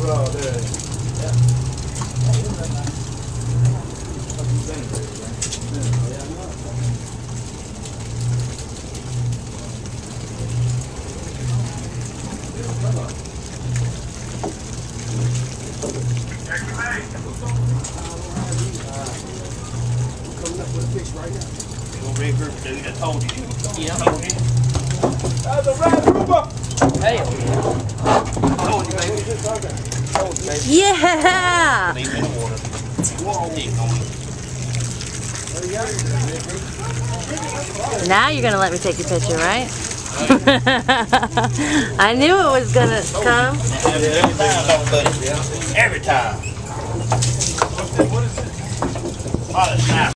Coming up with a fix right now. Go red group, dude. I told you. Yeah. Told you. That's a red grouper. Hell yeah. Told you, baby. Told you, baby. Yeah! Leave me in the water. Now you're gonna let me take your picture, right? I knew it was gonna come. Every time. What is it?